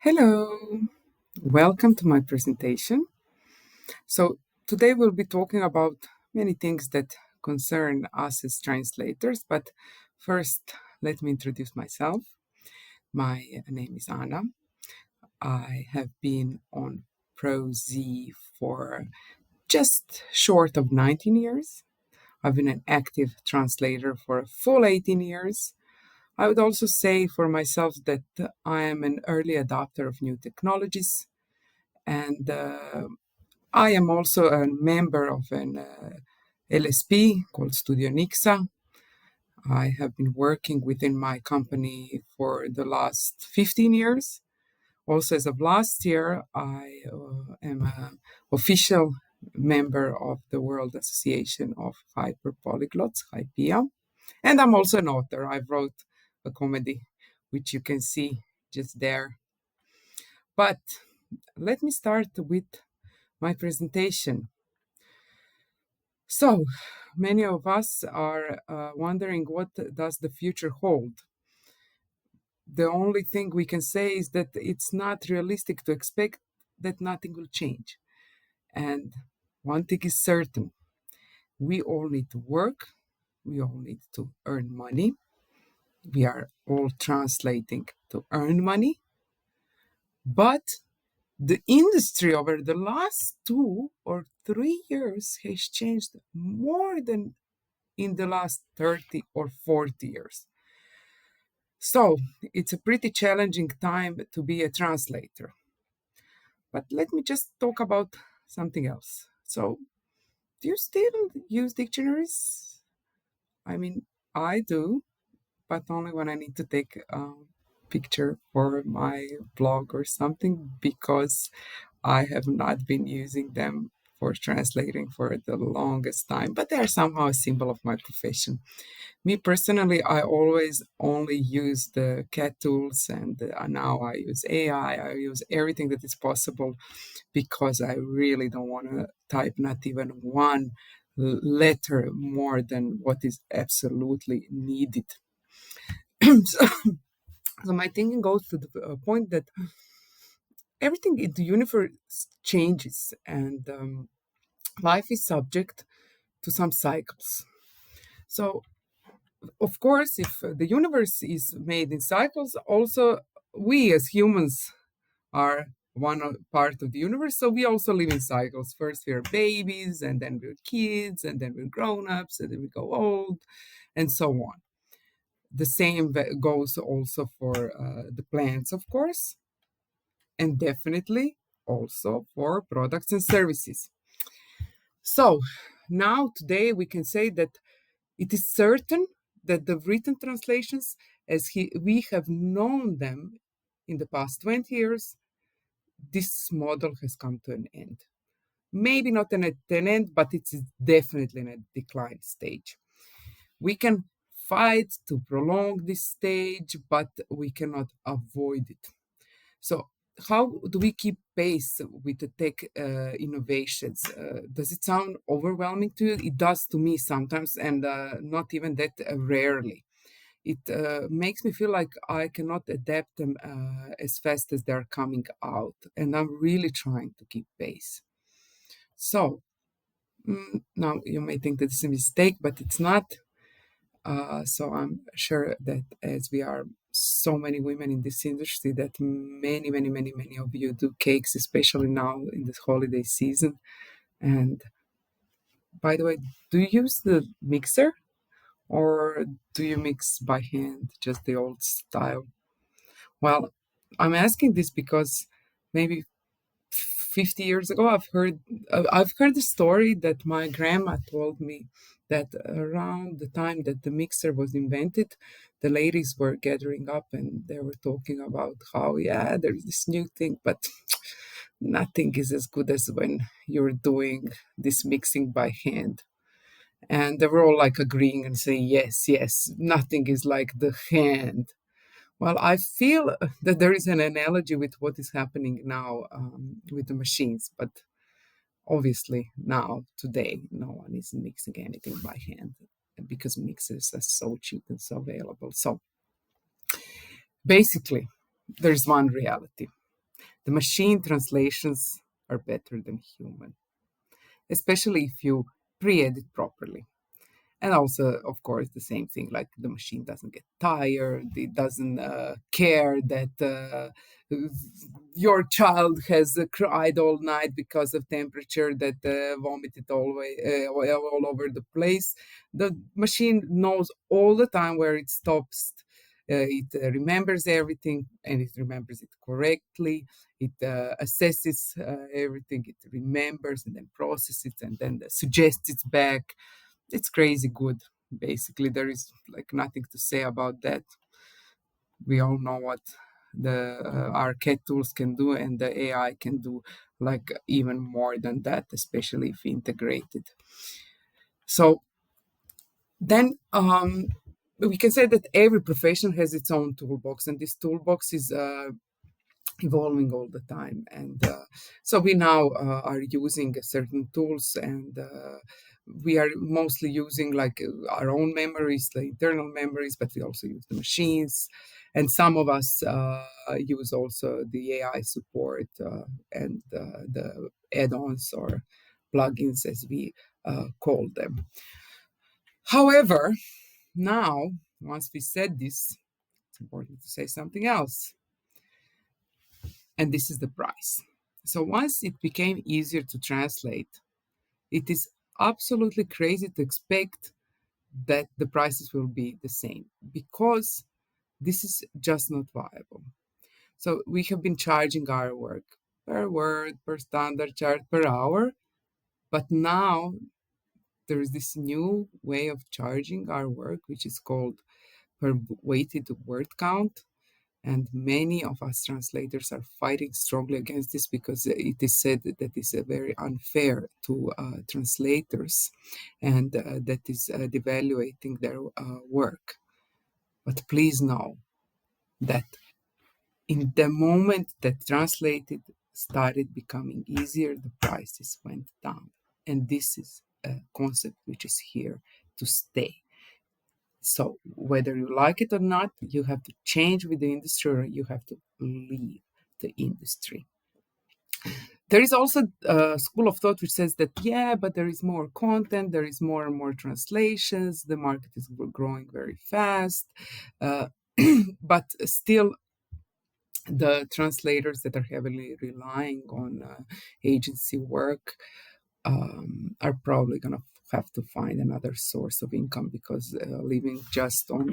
Hello, welcome to my presentation. So today we'll be talking about many things that concern us as translators, but first let me introduce myself. My name is Anna. I have been on ProZ for just short of 19 years. I've been an active translator for a full 18 years. I would also say for myself that I am an early adopter of new technologies, and I am also a member of an LSP called Studio Nixa. I have been working within my company for the last 15 years. Also, as of last year, I am an official member of the World Association of Hyperpolyglots, HYPIA. And I'm also an author. I wrote a comedy, which you can see just there. But let me start with my presentation. So, many of us are wondering what does the future hold. The only thing we can say is that it's not realistic to expect that nothing will change. And one thing is certain, we all need to work, we all need to earn money. We are all translating to earn money. But the industry over the last 2 or 3 years has changed more than in the last 30 or 40 years. So it's a pretty challenging time to be a translator. But let me just talk about something else. So, do you still use dictionaries? I mean, I do, but only when I need to take a picture for my blog or something, because I have not been using them for translating for the longest time, but they are somehow a symbol of my profession. Me personally, I always only use the CAT tools, and now I use AI. I use everything that is possible because I really don't want to type not even one letter more than what is absolutely needed. so, so my thinking goes to the point that everything in the universe changes, and life is subject to some cycles. So, of course, if the universe is made in cycles, also we as humans are part of the universe. So we also live in cycles. First we're babies, and then we're kids, and then we're grown-ups, and then we go old, and so on. The same goes also for the plants, of course, and definitely also for products and services. So now today we can say that it is certain that the written translations, as we have known them in the past 20 years, this model has come to an end. Maybe not at an end, but it's definitely in a decline stage. We can fight to prolong this stage, but we cannot avoid it. So how do we keep pace with the tech innovations? Does it sound overwhelming to you? It does to me sometimes, and not even that rarely. It makes me feel like I cannot adapt them as fast as they're coming out, and I'm really trying to keep pace. So now you may think that it's a mistake, but it's not. So I'm sure that as we are so many women in this industry, that many of you do cakes, especially now in this holiday season. And by the way, do you use the mixer, or do you mix by hand, just the old style? Well, I'm asking this because maybe 50 years ago I've heard the story that my grandma told me, that around the time that the mixer was invented, the ladies were gathering up and they were talking about how, yeah, there's this new thing, but nothing is as good as when you're doing this mixing by hand. And they were all like agreeing and saying, yes, nothing is like the hand. Well, I feel that there is an analogy with what is happening now with the machines, but obviously now, today, no one is mixing anything by hand because mixers are so cheap and so available. So basically, there's one reality. the machine translations are better than human, especially if you pre-edit properly. And also, of course, the same thing, like the machine doesn't get tired, it doesn't care that your child has cried all night because of temperature, that vomited all over the place. The machine knows all the time where it stops. It remembers everything, and it remembers it correctly. It assesses everything, it remembers and then processes it and then suggests it back. It's crazy good. Basically, there is like nothing to say about that. We all know what the our cat tools can do, and the AI can do like even more than that, especially if integrated. So then we can say that every profession has its own toolbox, and this toolbox is evolving all the time. And so we now are using certain tools, and we are mostly using like our own memories, the internal memories, but we also use the machines. And some of us use also the AI support and the add-ons or plugins, as we call them. However, now, once we said this, it's important to say something else. And this is the price. So once it became easier to translate, it is absolutely crazy to expect that the prices will be the same, because this is just not viable. So we have been charging our work per word, per standard chart, per hour, but now there is this new way of charging our work, which is called per weighted word count. And many of us translators are fighting strongly against this, because it is said that it's very unfair to translators, and that is devaluating their work. But please know that in the moment that translated started becoming easier, the prices went down. And this is a concept which is here to stay. So whether you like it or not, you have to change with the industry, or you have to leave the industry. There is also a school of thought which says that, yeah, but there is more content, there is more and more translations, the market is growing very fast, but still the translators that are heavily relying on agency work are probably going to have to find another source of income, because living just on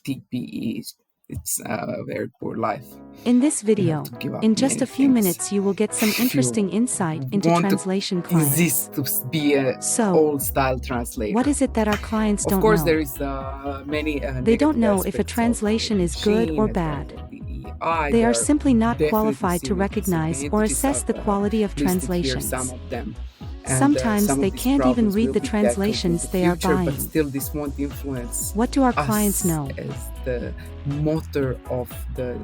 TPE, it's a very poor life. In this video, in just a few minutes you will get some interesting insight into translation clients. Insist to be a old style translator. What is it that our clients don't know? Of course, there is many. They don't know if a translation is good or bad. They are simply not qualified to recognize or assess the quality of translations. Sometimes they can't even read the translations they are buying. But still, this won't influence. What do our clients know? As the motor of the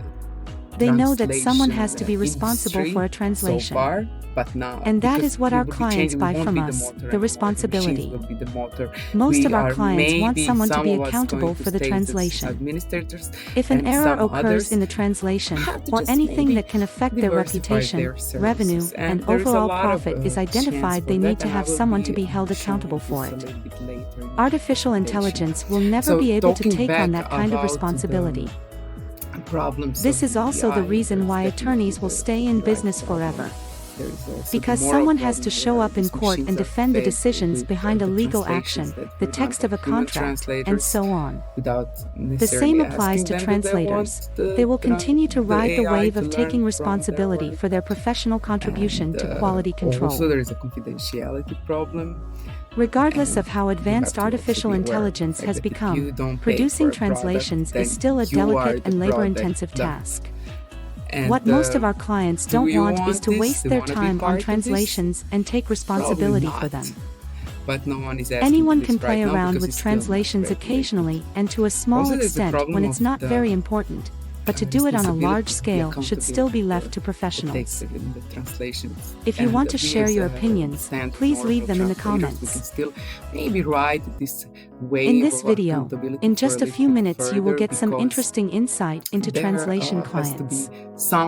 They know that someone has to be responsible for a translation. So far, but now, and that is what our clients buy from us, the responsibility. Most of our clients want someone to be accountable for the translation. If an error occurs in the translation, or anything that can affect their reputation, revenue, and overall profit is identified, they need to have someone to be held accountable for it. Artificial intelligence will never be able to take on that kind of responsibility. This is also the reason why attorneys will stay in business forever. Because someone has to show up in court and defend the decisions behind a legal action, the text of a contract, and so on. The same applies to translators. They will continue to ride the wave of taking responsibility for their professional contribution to quality control. Also, there is a confidentiality problem. Regardless of how advanced artificial intelligence has become, producing translations is still a delicate and labor-intensive task. What most of our clients don't want is to waste their time on translations and take responsibility for them. But no one is asking. Anyone can play around with translations occasionally and to a small extent when it's not very important. but to do it on a large scale should still be left to professionals. If you want to share your opinions, please leave them in the comments. In this video, in just a few minutes you will get some interesting insight into translation clients. So,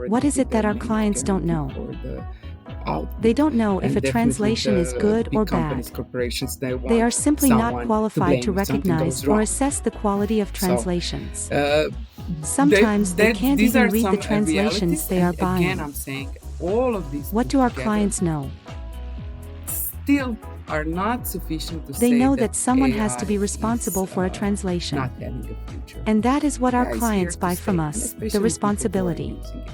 what is it that our clients don't know? They don't know if a translation is good or bad. They are simply not qualified to recognize or assess the quality of translations. Sometimes they can't even read the translations they are buying. What do our clients know? Still are not sufficient to They say know that that someone has AI to be responsible for a translation. not having a future. And that is what our AI is clients here to buy stay, from and us, especially the people responsibility. who are using it.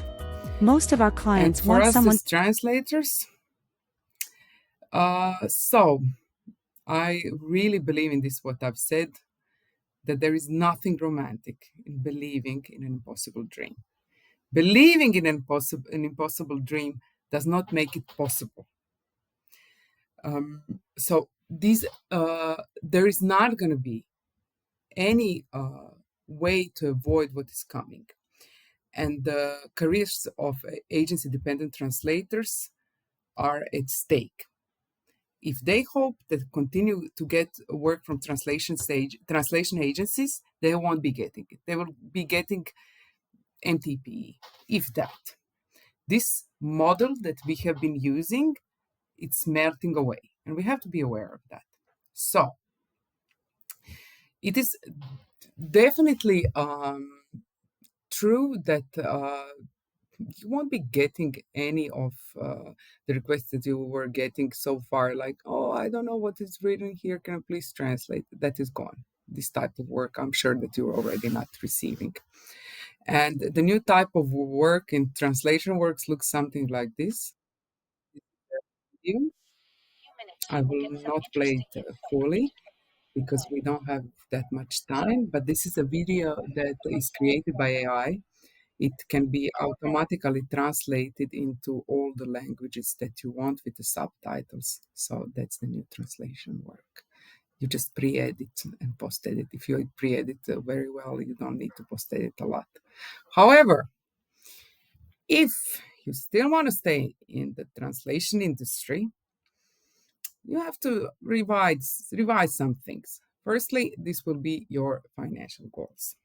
Most of our And clients for want us someone. as translators, so I really believe in this, what I've said, that there is nothing romantic in believing in an impossible dream. Believing in an impossible dream does not make it possible. So there is not going to be any way to avoid what is coming. And the careers of agency-dependent translators are at stake. If they hope that continue to get work from translation agencies, they won't be getting it. They will be getting MTPE, if that. This model that we have been using, it's melting away, and we have to be aware of that. So it is definitely true that you won't be getting any of the requests that you were getting so far, like, oh, I don't know what is written here, can I please translate? That is gone. This type of work, I'm sure that you're already not receiving. And the new type of work in translation works looks something like this. I will not play it fully because we don't have that much time, but this is a video that is created by AI. It can be automatically translated into all the languages that you want with the subtitles. So that's the new translation work. You just pre-edit and post-edit. If you pre-edit very well, you don't need to post-edit a lot. However, if you still want to stay in the translation industry, you have to revise some things. Firstly, this will be your financial goals.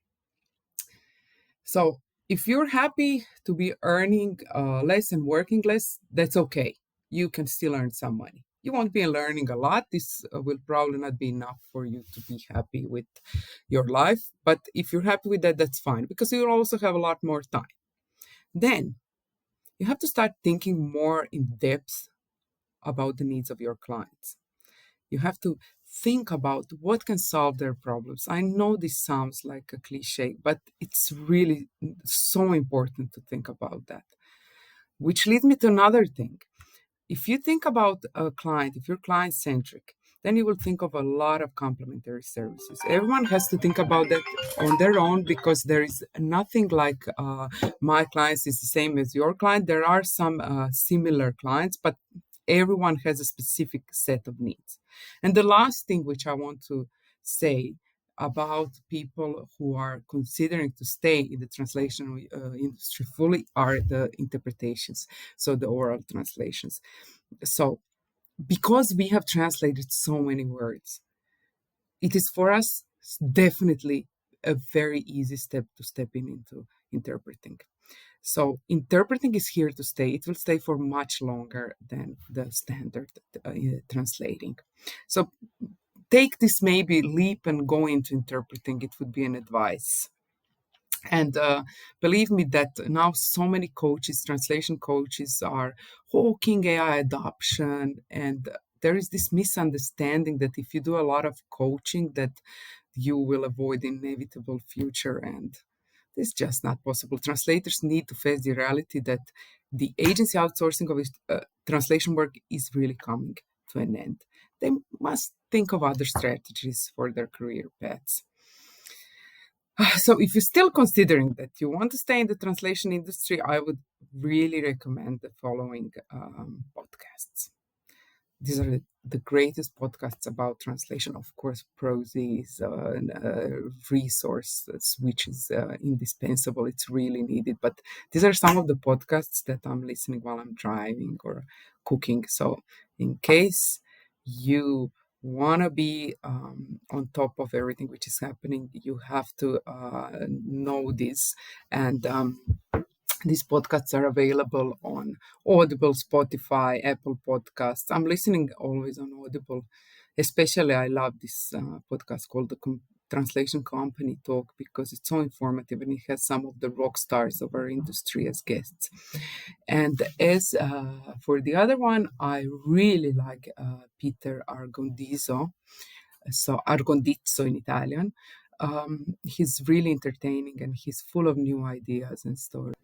So if you're happy to be earning less and working less, that's okay. You can still earn some money. You won't be learning a lot. This will probably not be enough for you to be happy with your life. But if you're happy with that, that's fine, because you'll also have a lot more time. Then you have to start thinking more in depth about the needs of your clients. You have to think about what can solve their problems. I know this sounds like a cliche, but it's really so important to think about that. Which leads me to another thing. If you think about a client, if you're client-centric, then you will think of a lot of complementary services. Everyone has to think about that on their own, because there is nothing like my clients is the same as your client. There are some similar clients, but everyone has a specific set of needs. And the last thing which I want to say about people who are considering to stay in the translation industry fully are the interpretations, so the oral translations. So because we have translated so many words, it is for us definitely a very easy step to step into interpreting. So interpreting is here to stay. It will stay for much longer than the standard translating. So take this maybe leap and go into interpreting. It would be an advice. And believe me that now so many coaches, translation coaches, are hawking AI adoption. And there is this misunderstanding that if you do a lot of coaching, that you will avoid inevitable future. And it's just not possible. Translators need to face the reality that the agency outsourcing of translation work is really coming to an end. They must think of other strategies for their career paths. So if you're still considering that you want to stay in the translation industry, I would really recommend the following podcasts. these are the greatest podcasts about translation. Of course, ProZ is a resource which is indispensable. It's really needed. But these are some of the podcasts that I'm listening while I'm driving or cooking. So in case you want to be on top of everything which is happening, you have to know this. And these podcasts are available on Audible, Spotify, Apple Podcasts. I'm listening always on Audible. Especially, I love this podcast called the Translation Company Talk because it's so informative and it has some of the rock stars of our industry as guests. And as for the other one, I really like Peter Argondizzo, so Argondizzo in Italian. He's really entertaining and he's full of new ideas and stories.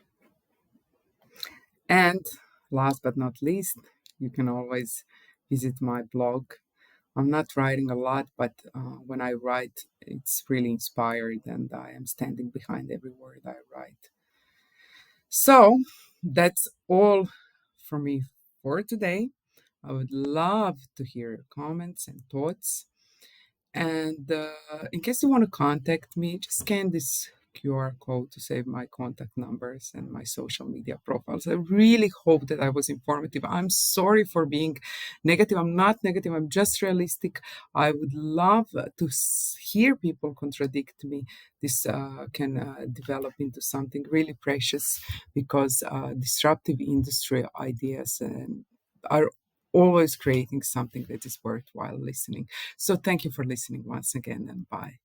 And last but not least, you can always visit my blog. I'm not writing a lot, but when I write, it's really inspired and I am standing behind every word I write. So that's all for me for today. I would love to hear your comments and thoughts. And in case you want to contact me, just scan this QR code to save my contact numbers and my social media profiles. I really hope that I was informative. I'm sorry for being negative. I'm not negative. I'm just realistic. I would love to hear people contradict me. This can develop into something really precious because disruptive industry ideas are always creating something that is worthwhile listening. So thank you for listening once again, and bye.